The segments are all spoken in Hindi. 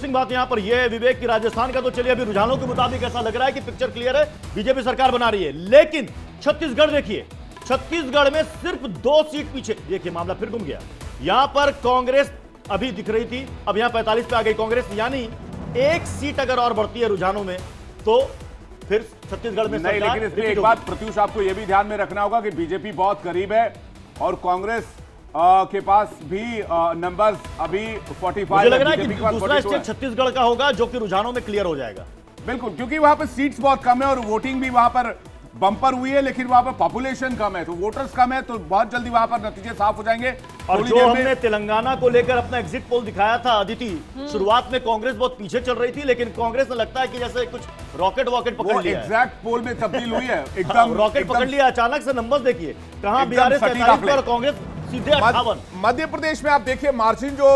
इंटरेस्टिंग बात यहां पर यह है विवेक की राजस्थान का तो चलिए अभी रुझानों के मुताबिक ऐसा लग रहा है कि पिक्चर क्लियर है, बीजेपी सरकार बना रही है। लेकिन छत्तीसगढ़ देखिए, छत्तीसगढ़ में सिर्फ 2 सीट पीछे, देखिए मामला फिर घूम गया। यहां पर कांग्रेस अभी दिख रही थी, अब यहां 45 पे आ गई कांग्रेस, यानी 1 सीट अगर और बढ़ती है रुझानों में तो फिर छत्तीसगढ़ में नहीं। लेकिन इसमें एक बात प्रत्युष आपको यह भी ध्यान में रखना होगा कि बीजेपी बहुत करीब है और कांग्रेस के पास भी नंबर्स अभी 45। मुझे लग रहा है कि दूसरा स्टेट छत्तीसगढ़ का होगा जो कि रुझानों में क्लियर हो जाएगा। बिल्कुल, क्योंकि वहां पर सीट्स बहुत कम है और वोटिंग भी वहां पर बंपर हुई है, लेकिन वहां पर पॉपुलेशन कम है, तो वोटर्स कम है, तो बहुत जल्दी वहां पर नतीजे साफ हो जाएंगे। और जो हमने तेलंगाना को लेकर अपना एग्जिट पोल दिखाया था अदिति, शुरुआत में कांग्रेस बहुत पीछे चल रही थी, लेकिन कांग्रेस ने लगता है कि जैसे कुछ रॉकेट पकड़ लिया, एग्जैक्ट पोल में तब्दील हुई है, एकदम रॉकेट पकड़ लिया। अचानक से नंबर देखिए, कहां बीआरएस 43 और कांग्रेस सीधे 58। मध्य प्रदेश में आप देखिए मार्जिन जो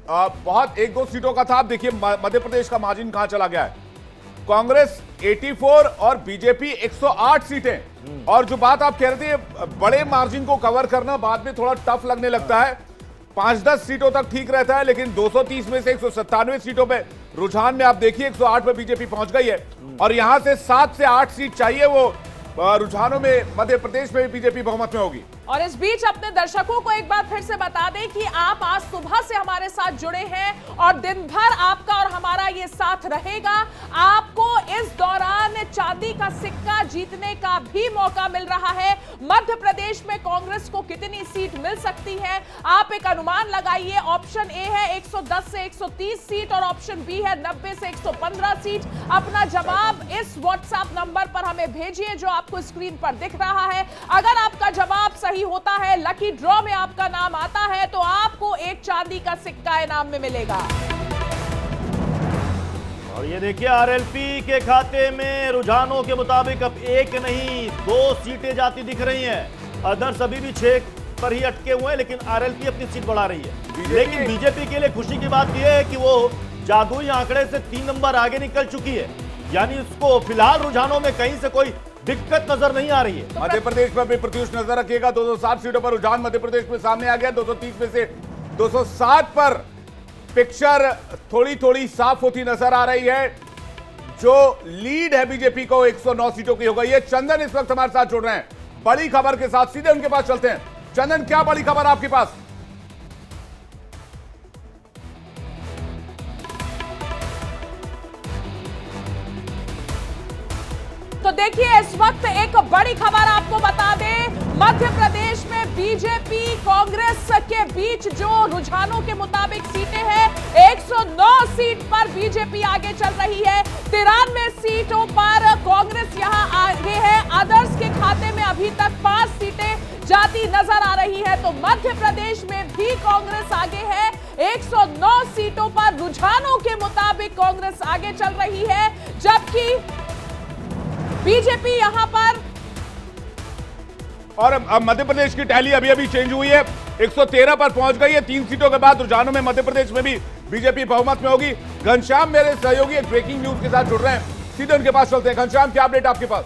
बहुत 1-2 सीटों का था, आप देखिए मध्य प्रदेश का मार्जिन कहां चला गया है। कांग्रेस 84 और बीजेपी 108 सीटें। और जो बात आप कह रहे थे बड़े मार्जिन को कवर करना बाद में थोड़ा टफ लगने लगता है, 5-10 सीटों तक ठीक रहता है, लेकिन 230 में से 197 सीटों पे रुझान में आप देखिए 108 पे बीजेपी पहुंच गई है और यहां से 7 से 8 सीट चाहिए वो रुझानों में मध्य प्रदेश में भी बीजेपी बहुमत में होगी। और इस बीच अपने दर्शकों को एक बार फिर से बता दें कि आप आज सुबह से हमारे साथ जुड़े हैं और दिन भर आपका और हमारा ये साथ रहेगा। आपको इस दौरान चांदी का सिक्का जीतने का भी मौका मिल रहा है। मध्य प्रदेश में कांग्रेस को कितनी सीट मिल सकती है, आप एक अनुमान लगाइए। ऑप्शन ए है 110 से 130 सीट और ऑप्शन बी है 90 से 115 सीट। अपना जवाब इस व्हाट्सएप नंबर पर हमें भेजिए जो आपको स्क्रीन पर दिख रहा है। अगर आपका जवाब सही होता है, लकी ड्रॉ में आपका नाम आता है, तो आपको एक चांदी का सिक्का इनाम में मिलेगा। और ये देखिए आरएलपी के खाते में रुझानों के मुताबिक अब 1 नहीं 2 सीटें जाती दिख रही हैं। अदर्स अभी भी 6 पर ही अटके हुए हैं, लेकिन आरएलपी अपनी सीट बढ़ा रही है। लेकिन बीजेपी के लिए खुशी की बात यह है कि वो जादुई आंकड़े से 3 नंबर आगे निकल चुकी है, यानी उसको फिलहाल रुझानों में कहीं से कोई दिक्कत नजर नहीं आ रही है। मध्य प्रदेश पर भी प्रत्युष नजर रखिएगा, 207 सीटों पर रुझान मध्य प्रदेश में सामने आ गया। 230 में से 207 पर पिक्चर थोड़ी थोड़ी साफ होती नजर आ रही है। जो लीड है बीजेपी को 109 सीटों की हो गई है। चंदन इस वक्त हमारे साथ जुड़ रहे हैं बड़ी खबर के साथ, सीधे उनके पास चलते हैं। चंदन, क्या बड़ी खबर आपके पास? तो देखिए इस वक्त एक बड़ी खबर आपको बता दें, मध्य प्रदेश में बीजेपी कांग्रेस के बीच जो रुझानों के मुताबिक सीटें हैं, 109 सीट पर बीजेपी आगे चल रही है। 93 सीटों पर कांग्रेस यहां आगे है। अदर्स के खाते में अभी तक 5 सीटें जाती नजर आ रही है। तो मध्य प्रदेश में भी कांग्रेस आगे है। 109 सीटों पर रुझानों के मुताबिक कांग्रेस आगे चल रही है, जबकि बीजेपी यहां पर। और मध्य प्रदेश की टैली अभी अभी चेंज हुई है, 113 पर पहुंच गई है। 3 सीटों के बाद रुझानों में मध्य प्रदेश में भी बीजेपी बहुमत में होगी। घनश्याम मेरे सहयोगी एक ब्रेकिंग न्यूज के साथ जुड़ रहे हैं, सीधे उनके पास चलते हैं। घनश्याम, क्या अपडेट आपके पास?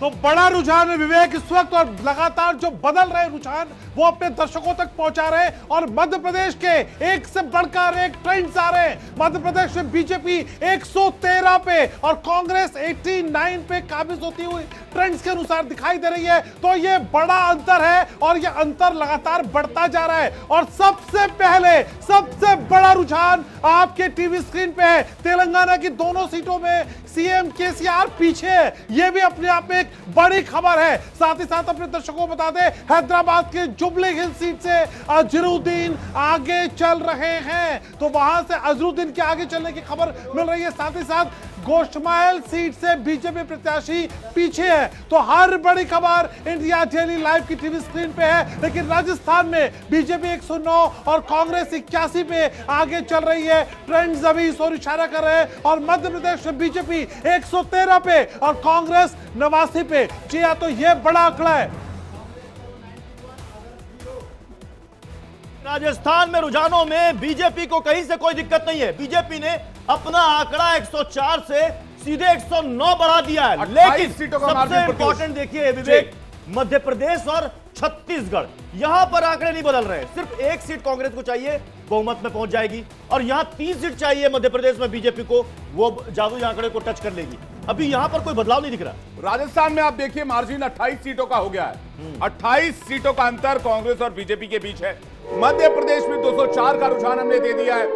तो बड़ा रुझान है विवेक इस वक्त, और लगातार जो बदल रहे रुझान वो अपने दर्शकों तक पहुंचा रहे हैं और मध्य प्रदेश के एक से बढ़कर एक ट्रेंड्स आ रहे हैं। मध्य प्रदेश में बीजेपी 113 पे और कांग्रेस 89 पे काबिज होती हुई ट्रेंड्स के अनुसार दिखाई दे रही है। तो ये बड़ा अंतर है और ये अंतर लगातार बढ़ता जा रहा है। और सबसे पहले सबसे बड़ा रुझान आपके टीवी स्क्रीन पे है। तेलंगाना की दोनों सीटों में सीएम केसीआर पीछे है, ये भी अपने आप में एक बड़ी खबर है। साथ ही साथ अपने दर्शकों को बता दें, हैदराबाद के जुबली हिल सीट से अजरुद्दीन आगे चल रहे हैं, तो वहां से अजरुद्दीन के आगे चलने की खबर मिल रही है। साथ ही साथ गोशमाइल सीट से बीजेपी प्रत्याशी पीछे है। तो हर बड़ी खबर इंडिया डेली लाइव की टीवी स्क्रीन पे है। लेकिन राजस्थान में बीजेपी 109 और कांग्रेस 81 पे आगे चल रही है। ट्रेंड्स अभी इस ओर इशारा कर रहे हैं। और मध्य प्रदेश में बीजेपी 113 पे और कांग्रेस 89 पे। जी हाँ, तो यह बड़ा आंकड़ा है। राजस्थान में रुझानों में बीजेपी को कहीं से कोई दिक्कत नहीं है। बीजेपी ने अपना आंकड़ा 104 से सीधे 109 बढ़ा दिया है। लेकिन सबसे इंपॉर्टेंट देखिए विवेक, मध्य प्रदेश और छत्तीसगढ़, यहां पर आंकड़े नहीं बदल रहे, सिर्फ एक सीट कांग्रेस को चाहिए, बहुमत में पहुंच जाएगी, और यहां 3 सीट चाहिए मध्य प्रदेश में बीजेपी को, वो जादुई आंकड़े को टच कर लेगी। अभी यहां पर कोई बदलाव नहीं दिख रहा। राजस्थान में आप देखिए मार्जिन 28 सीटों का हो गया है। 28 सीटों का अंतर कांग्रेस और बीजेपी के बीच है। मध्य प्रदेश में 204 का रुझान हमने दे दिया है।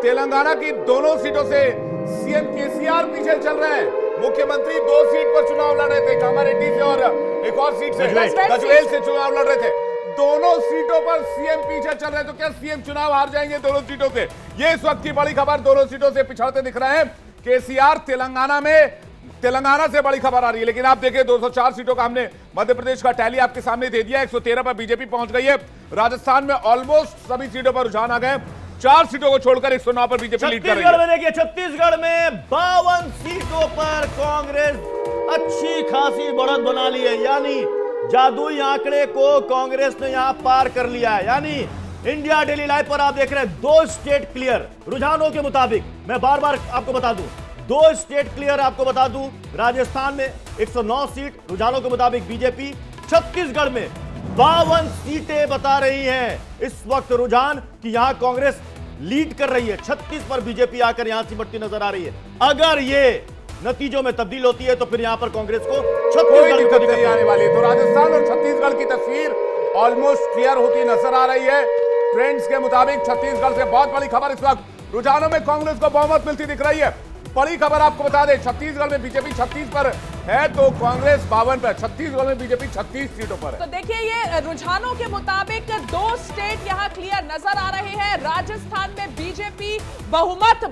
तेलंगाना की दोनों सीटों से सीएम केसीआर पीछे चल रहे हैं। मुख्यमंत्री 2 सीट पर चुनाव लड़ रहे थे, कामारेड्डी से और एक और सीट से गजवेल से चुनाव लड़ रहे थे। दोनों सीटों पर सीएम पीछे चल रहे हैं, तो क्या सीएम चुनाव हार जाएंगे दोनों सीटों से? ये इस वक्त की बड़ी खबर, दोनों सीटों से पिछड़ते दिख रहे हैं केसीआर। तेलंगाना से बड़ी खबर आ रही है, लेकिन आप देखिए 204 सीटों का हमने मध्य प्रदेश का टैली आपके सामने दे दिया। 113 पर बीजेपी पहुंच गई है। राजस्थान में ऑलमोस्ट सभी सीटों पर रुझान आ गए। 4 सीटों को छोड़कर 109 पर बीजेपी लीड कर रही है। छत्तीसगढ़ में देखिए, छत्तीसगढ़ में 52 सीटों पर कांग्रेस अच्छी खासी बढ़त बना ली है, यानी जादुई आंकड़े को कांग्रेस ने यहां पार कर लिया है। यानी इंडिया डेली लाइव पर आप देख रहे हैं 2 स्टेट क्लियर रुझानों के मुताबिक। मैं बार बार आपको बता दूं, 2 स्टेट क्लियर आपको बता दूं। राजस्थान में 109 सीट रुझानों के मुताबिक बीजेपी, छत्तीसगढ़ में 52 सीटें बता रही हैं इस वक्त रुझान कि यहां कांग्रेस लीड कर रही है। 36 पर बीजेपी आकर यहां सिमटती नजर आ रही है। अगर ये नतीजों में तब्दील होती है तो फिर यहां पर कांग्रेस को कोई छत्तीसगढ़ दिक्कत नहीं आने वाली है। तो राजस्थान और छत्तीसगढ़ की तस्वीर ऑलमोस्ट क्लियर होती नजर आ रही है। ट्रेंड्स के मुताबिक छत्तीसगढ़ से बहुत बड़ी खबर इस वक्त रुझानों में कांग्रेस को बहुमत मिलती दिख रही है। बड़ी खबर आपको बता दें, छत्तीसगढ़ में बीजेपी 36 पर है तो कांग्रेस 52 पर। छत्तीसगढ़ में बीजेपी 36 सीटों पर है। तो देखिए, ये रुझानों के मुताबिक 2 स्टेट यहां क्लियर नजर आ रहे हैं। राजस्थान में बीजेपी बहुमत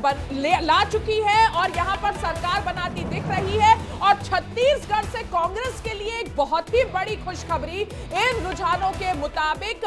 ला चुकी है और यहां पर सरकार बनाती दिख रही है, और छत्तीसगढ़ से कांग्रेस के लिए एक बहुत ही बड़ी खुशखबरी इन रुझानों के मुताबिक